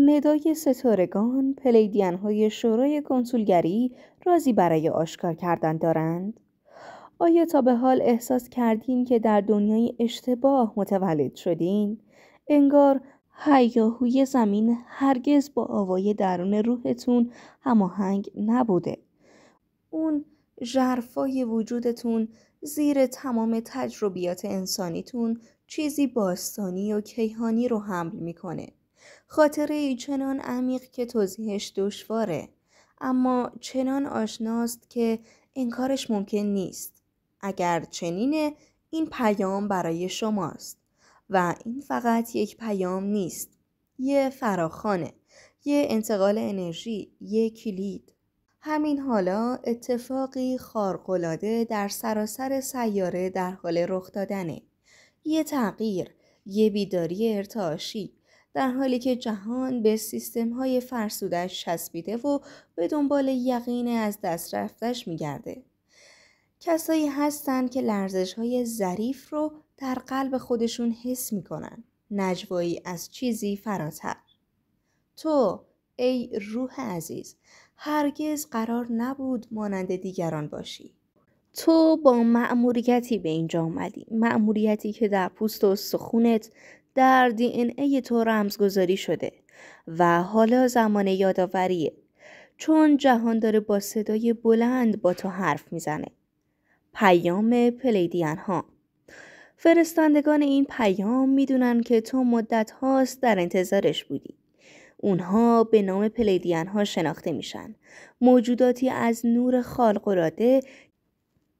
ندای ستارگان، پلیدیان‌های شورای کنسولگری رازی برای آشکار کردن دارند؟ آیا تا به حال احساس کردین که در دنیای اشتباه متولد شدین؟ انگار هیاهوی زمین هرگز با آوای درون روحتون هماهنگ نبوده. اون ژرفای وجودتون زیر تمام تجربیات انسانیتون چیزی باستانی و کیهانی رو حمل میکنه. خاطره چنان عمیق که توضیحش دشواره، اما چنان آشناست که انکارش ممکن نیست. اگر چنینه، این پیام برای شماست. و این فقط یک پیام نیست. یه فراخوانه، یه انتقال انرژی، یه کلید. همین حالا اتفاقی خارق‌العاده در سراسر سیاره در حال رخ دادنه. یه تغییر، یه بیداری ارتعاشی، در حالی که جهان به سیستم‌های فرسودش چسبیده و به دنبال یقین از دست رفتش میگرده. کسایی هستن که لرزش‌های ظریف رو در قلب خودشون حس میکنن. نجوایی از چیزی فراتر. تو ای روح عزیز، هرگز قرار نبود مانند دیگران باشی. تو با مأموریتی به اینجا اومدی، مأموریتی که در پوست و استخونت، در دی ان ای تو رمزگذاری شده و حالا زمان یادآوریه، چون جهان داره با صدای بلند با تو حرف میزنه. پیام پلیدین ها. فرستندگان این پیام میدونن که تو مدت هاست در انتظارش بودی. اونها به نام پلیدین ها شناخته میشن. موجوداتی از نور خارق‌العاده،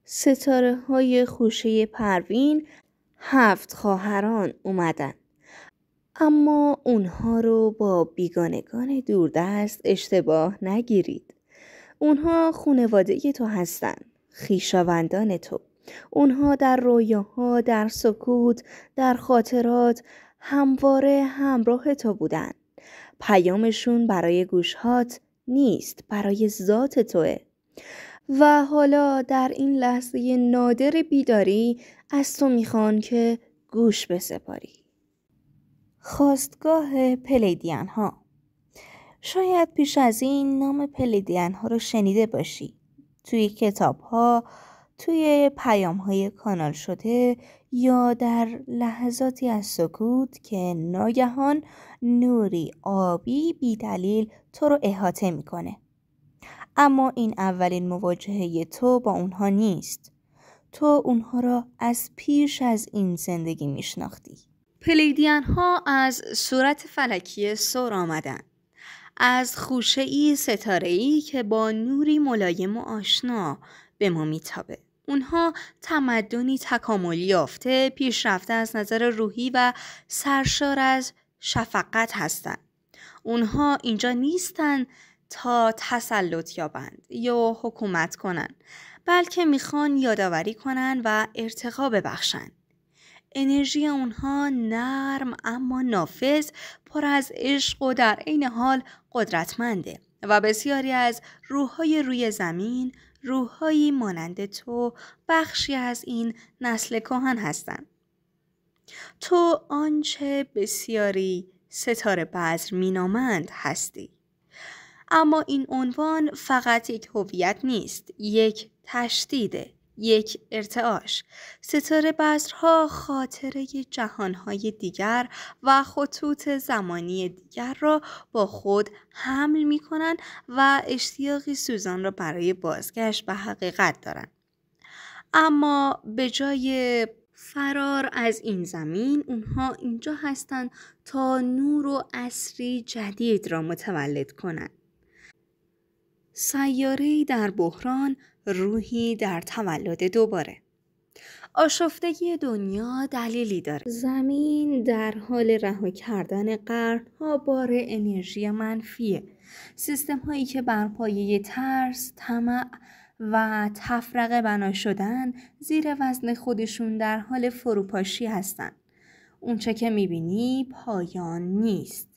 ستاره های خوشه پروین، 7 خواهران اومدن. اما اونها رو با بیگانگان دوردست اشتباه نگیرید. اونها خانواده تو هستن، خویشاوندان تو. اونها در رویاها، در سکوت، در خاطرات همواره همراه تو بودن. پیامشون برای گوشهات نیست، برای ذات توه. و حالا در این لحظه نادر بیداری از تو میخوان که گوش بسپاری. خواستگاه پلیدین ها. شاید پیش از این نام پلیدین ها رو شنیده باشی. توی کتاب ها، توی پیام های کانال شده یا در لحظاتی از سکوت که ناگهان نوری آبی بی دلیل تو رو احاطه میکنه. اما این اولین مواجهه تو با اونها نیست. تو اونها را از پیش از این زندگی میشناختی. پلیدین ها از صورت فلکی سر آمدن. از خوشه‌ای ستاره‌ای که با نوری ملایم و آشنا به ما میتابه. اونها تمدنی تکاملی یافته، پیشرفته از نظر روحی و سرشار از شفقت هستند. اونها اینجا نیستن تا تسلط یابند یا حکومت کنن، بلکه میخوان یادآوری کنن و ارتقا ببخشن. انرژی اونها نرم اما نافذ، پر از عشق و در عین حال قدرتمنده و بسیاری از روح‌های روی زمین، روح‌هایی مانند تو، بخشی از این نسل کهن هستند. تو آنچه بسیاری ستاره بذر مینامند هستی. اما این عنوان فقط یک هویت نیست، یک تشدیده، یک ارتعاش. ستاره بذرها خاطره جهانهای دیگر و خطوط زمانی دیگر را با خود حمل می کنند و اشتیاقی سوزان را برای بازگشت به حقیقت دارند. اما به جای فرار از این زمین، اونها اینجا هستند تا نور و عصری جدید را متولد کنند. سیاره‌ای در بحران، روحی در تولد دوباره. آشفتگی دنیا دلیلی داره. زمین در حال رها کردن قرنها بار انرژی منفیه. سیستم هایی که بر پایه ترس، طمع و تفرقه بنا شدن، زیر وزن خودشون در حال فروپاشی هستن. اونچه که میبینی پایان نیست.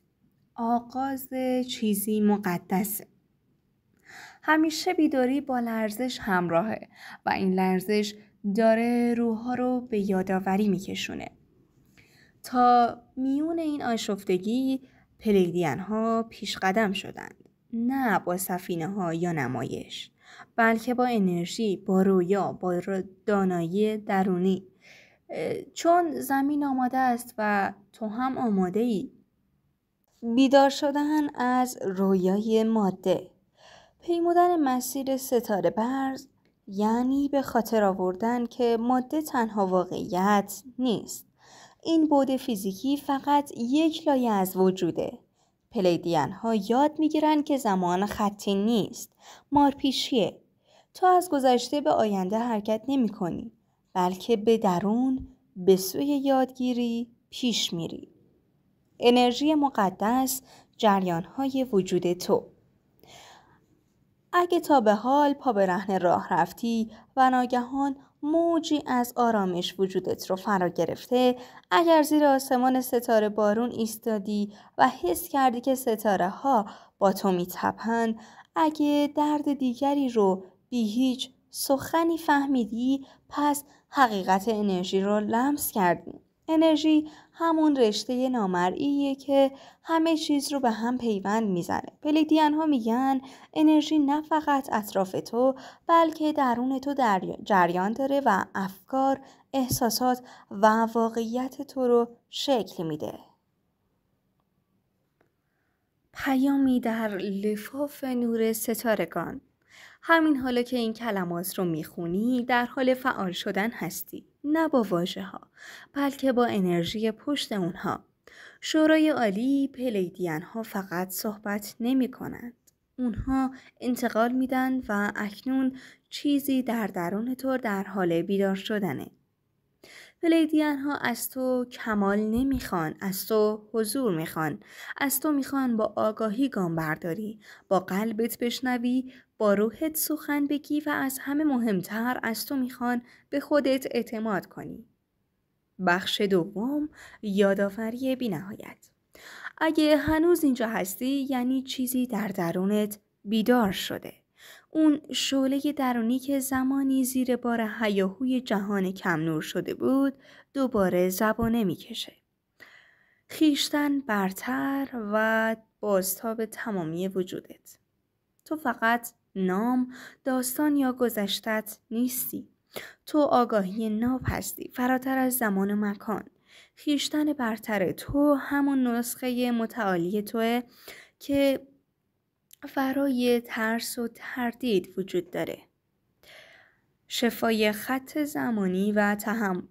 آغاز چیزی مقدسه. همیشه بیداری با لرزش همراهه و این لرزش داره روح‌ها رو به یادآوری میکشونه. تا میون این آشفتگی پلیدین ها پیش قدم شدند، نه با سفینه ها یا نمایش، بلکه با انرژی، با رویا، با دانایی درونی. چون زمین آماده است و تو هم آماده ای. بیدار شدن از رویای ماده. پیمودن مسیر ستاره برز یعنی به خاطر آوردن که ماده تنها واقعیت نیست. این بعد فیزیکی فقط یک لایه از وجوده. پلیدین ها یاد میگیرن که زمان خطی نیست، مارپیچیه. تو از گذشته به آینده حرکت نمی کنی، بلکه به درون، به سوی یادگیری پیش میری. انرژی مقدس، جریان‌های وجود تو. اگه تا به حال پا به رهن راه رفتی و ناگهان موجی از آرامش وجودت رو فرا گرفته، اگر زیر آسمان ستاره بارون ایستادی و حس کردی که ستاره ها با تو میتپن، اگه درد دیگری رو بی هیچ سخنی فهمیدی، پس حقیقت انرژی رو لمس کردی. انرژی همون رشته نامرئیه که همه چیز رو به هم پیوند میزنه. پلیدین ها میگن انرژی نه فقط اطراف تو، بلکه درون تو جریان داره و افکار، احساسات و واقعیت تو رو شکل میده. پیامی در لفاف نور ستارگان. همین حالا که این کلمات رو میخونی در حال فعال شدن هستی، نه با واژه ها، بلکه با انرژی پشت اونها. شورای عالی، پلیدین ها فقط صحبت نمی کنند. اونها انتقال میدن و اکنون چیزی در درون تو در حال بیدار شدنه. پلیدین ها از تو کمال نمیخوان، از تو حضور میخوان. از تو میخوان با آگاهی گام برداری، با قلبت بشنوی، با روحت سخن بگی و از همه مهمتر از تو میخوان به خودت اعتماد کنی. بخش دوم، یادآوری بی‌نهایت. اگه هنوز اینجا هستی یعنی چیزی در درونت بیدار شده. اون شعله درونی که زمانی زیر بار هیاهوی جهان کم نور شده بود دوباره زبانه میکشه. خویشتن برتر و بازتاب تمامی وجودت. تو فقط نام، داستان یا گذشتت نیستی. تو آگاهی ناب هستی، فراتر از زمان و مکان. خویشتن برتر تو همون نسخه متعالی توه که فرای ترس و تردید وجود داره. شفای خط زمانی و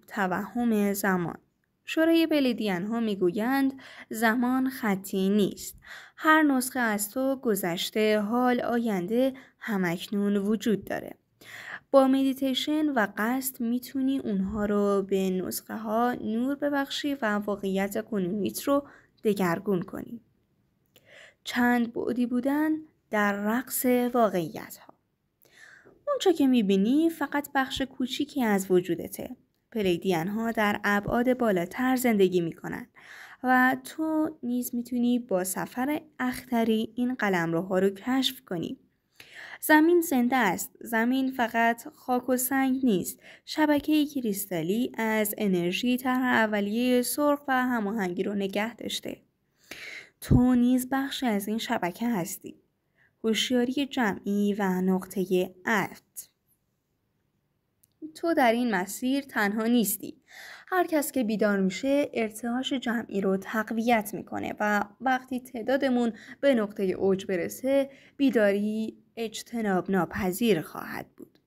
توهم زمان. شورای پلیدین ها میگویند زمان خطی نیست. هر نسخه از تو، گذشته، حال، آینده، همکنون وجود داره. با مدیتیشن و قصد میتونی اونها رو به نسخه ها نور ببخشی و واقعیت کنونیت رو دگرگون کنی. چند بعدی بودن در رقص واقعیت ها. اونچه که میبینی فقط بخش کوچیکی از وجودته. پلیدین ها در ابعاد بالاتر زندگی میکنن و تو نیز میتونی با سفر اختری این قلمروها رو کشف کنی. زمین زنده است. زمین فقط خاک و سنگ نیست. شبکه‌ای کریستالی از انرژی طرح اولیه سرخ و هماهنگی رو نگه داشته. تو نیز بخشی از این شبکه هستی. هوشیاری جمعی و نقطه عطف. تو در این مسیر تنها نیستی. هر کس که بیدار میشه ارتعاش جمعی رو تقویت میکنه و وقتی تعدادمون به نقطه اوج برسه بیداری اجتناب ناپذیر خواهد بود.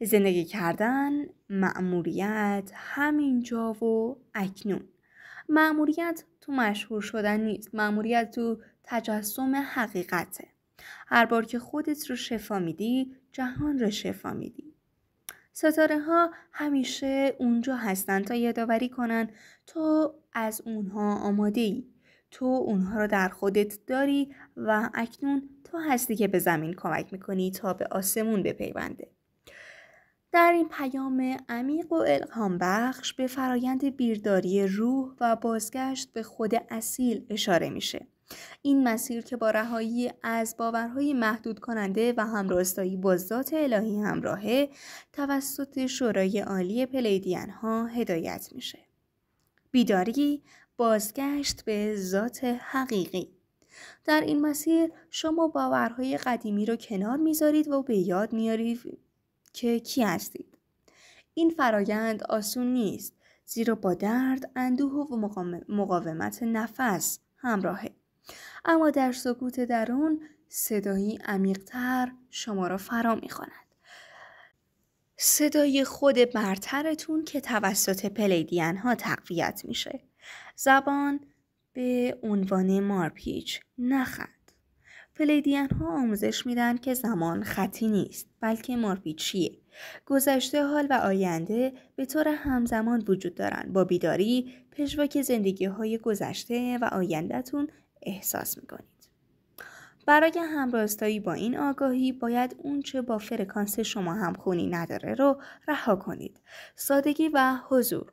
زندگی کردن، مأموریت همینجا و اکنون. مأموریت تو مشهور شدن نیست. مأموریت تو تجسم حقیقته. هر بار که خودت رو شفا میدی، جهان رو شفا میدی. ستاره ها همیشه اونجا هستن تا یادآوری کنن تو از اونها آماده ای. تو اونها رو در خودت داری و اکنون تو هستی که به زمین کمک میکنی تا به آسمون بپیونده. در این پیام عمیق و الهام بخش به فرایند بیرداری روح و بازگشت به خود اصیل اشاره میشه. این مسیر که با رهایی از باورهای محدود کننده و همراستایی با ذات الهی همراهه توسط شورای عالی پلیدین ها هدایت میشه. بیداری بازگشت به ذات حقیقی. در این مسیر شما باورهای قدیمی رو کنار میذارید و به یاد میارید که کی هستید. این فرایند آسون نیست، زیرا با درد، اندوه و مقاومت نفس همراهه. اما در سکوت درون صدایی عمیق‌تر شما را فرا می‌خواند. صدای خود برترتون که توسط پلیدین ها تقویت میشه. زبان به عنوان مارپیچ، نه خط. پلیدین ها آموزش میدن که زمان خطی نیست، بلکه مارپیچیه. گذشته، حال و آینده به طور همزمان وجود دارن. با بیداری پژواک زندگی های گذشته و آیندهتون احساس میکنید. برای همراستایی با این آگاهی باید اونچه با فرکانس شما همخونی نداره رو رها کنید. سادگی و حضور.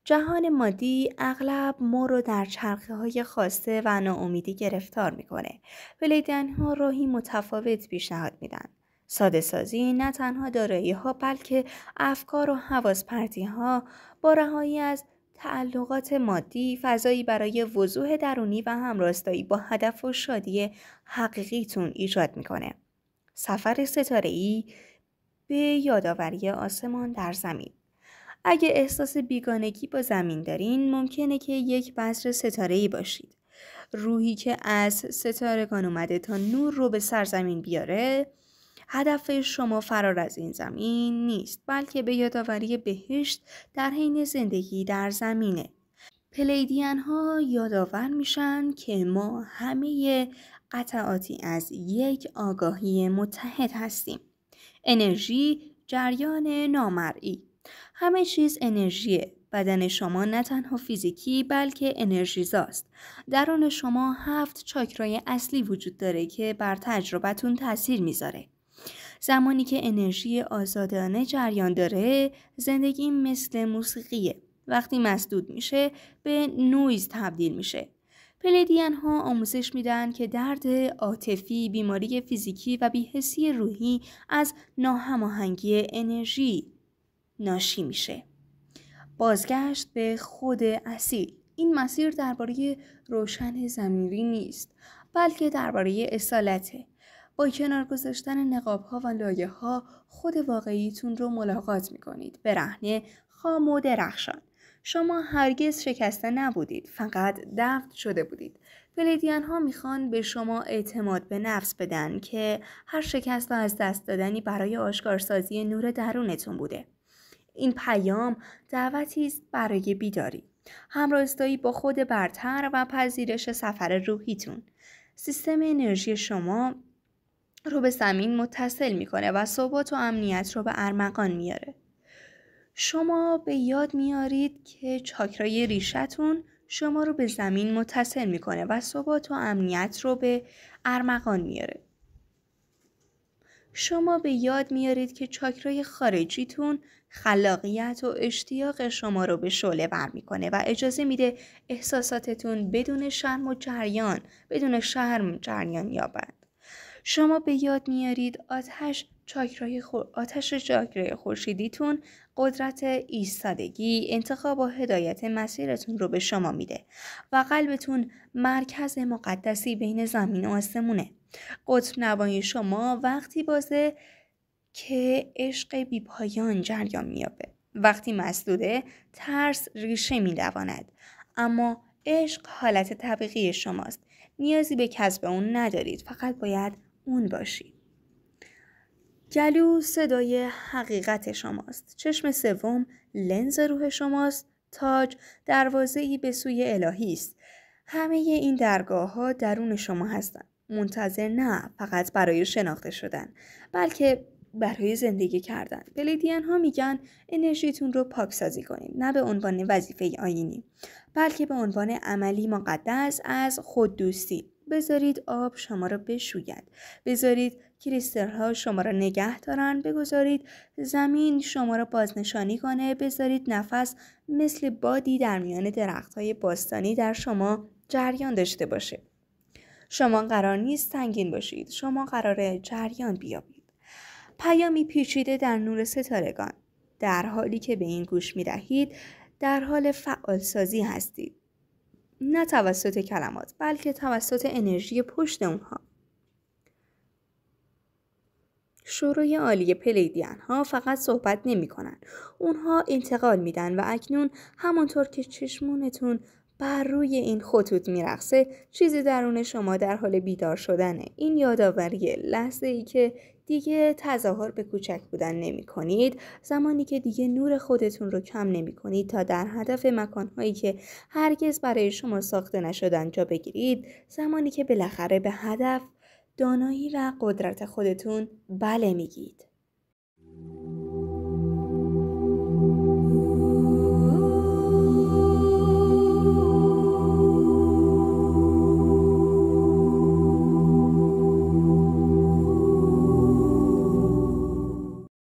جهان مادی اغلب ما رو در چرخه های خاصه و ناامیدی گرفتار میکنه. پلیدین ها راهی متفاوت پیشنهاد میدن. ساده سازی نه تنها دارایی ها بلکه افکار و حواس پرتی ها با رهایی از تعلقات مادی فضایی برای وضوح درونی و همراستایی با هدف و شادی حقیقیتون ایجاد میکنه. سفر ستاره‌ای به یادآوری آسمان در زمین. اگه احساس بیگانگی با زمین دارین، ممکنه که یک بذر ستاره‌ای باشید. روحی که از ستارگان اومده تا نور رو به سرزمین بیاره. هدف شما فرار از این زمین نیست، بلکه به یادآوری بهشت در حین زندگی در زمینه. پلیدین ها یادآور میشن که ما همه قطعاتی از یک آگاهی متحد هستیم. انرژی، جریان نامرئی. همه چیز انرژیه. بدن شما نه تنها فیزیکی بلکه انرژیزاست. درون شما 7 چاکرای اصلی وجود داره که بر تجربتون تاثیر میذاره. زمانی که انرژی آزادانه جریان داره، زندگی مثل موسیقیه. وقتی مسدود میشه، به نویز تبدیل میشه. پلیدین ها آموزش میدن که درد عاطفی، بیماری فیزیکی و بی‌حسی روحی از ناهماهنگی انرژی ناشی میشه. بازگشت به خود اصیل. این مسیر درباره روشن ضمیری نیست، بلکه درباره اصالته. با کنار گذاشتن نقاب‌ها و لایه‌ها خود واقعیتون رو ملاقات می‌کنید. برهنه، خام و درخشان. شما هرگز شکسته نبودید، فقط دفن شده بودید. پلیدین ها میخوان به شما اعتماد به نفس بدن که هر شکست و از دست دادنی برای آشکارسازی نور درونتون بوده. این پیام دعوتی است برای بیداری، همراستایی با خود برتر و پذیرش سفر روحیتون. سیستم انرژی شما رو به زمین متصل میکنه و ثبات و امنیت رو به ارمغان میاره. شما به یاد میارید که چاکرای ریشتون شما رو به زمین متصل میکنه و ثبات و امنیت رو به ارمغان میاره. شما به یاد میارید که چاکرای خارجیتون خلاقیت و اشتیاق شما رو به شعله بر میکنه و اجازه میده احساساتتون بدون شرم جریان یابد. شما به یاد میارید آتش چاکرای خورشیدیتون قدرت ایستادگی، انتخاب و هدایت مسیرتون رو به شما میده و قلبتون مرکز مقدسی بین زمین و آسمونه. قطب نوای شما وقتی بازه که عشق بی پایان جریان میابه. وقتی مسدوده ترس ریشه میدواند. اما عشق حالت طبیعی شماست. نیازی به کسب اون ندارید، فقط باید اون باشید. گلو صدای حقیقت شماست. چشم سوم لنز روح شماست. تاج دروازه‌ای به سوی الهی است. همه این درگاه ها درون شما هستند. منتظر نه فقط برای شناخته شدن، بلکه برای زندگی کردن. پلیدین ها میگن انرژیتون رو پاکسازی کنید، نه به عنوان وظیفه آیینی، بلکه به عنوان عملی مقدس از خوددوستی. بذارید آب شما را بشوید، بذارید کریستال ها شما را نگه دارن، بگذارید زمین شما را بازنشانی کنه، بذارید نفس مثل بادی در میان درخت های باستانی در شما جریان داشته باشه. شما قرار نیست سنگین باشید، شما قراره جریان بیابید. پیامی پیچیده در نور ستارگان. در حالی که به این گوش می دهید، در حال فعال سازی هستید. نه توسط کلمات بلکه توسط انرژی پشت اونها. شورای عالی پلیدین ها فقط صحبت نمی کنن. اونها انتقال میدن و اکنون همانطور که چشمونتون بر روی این خطوط میرقصه، چیزی درون شما در حال بیدار شدنه. این یادآوری لحظه ای که دیگه تظاهر به کوچک بودن نمی کنید، زمانی که دیگه نور خودتون رو کم نمی کنید تا در هدف مکانهایی که هرگز برای شما ساخته نشدن جا بگیرید، زمانی که بالاخره به هدف، دانایی و قدرت خودتون بله میگید.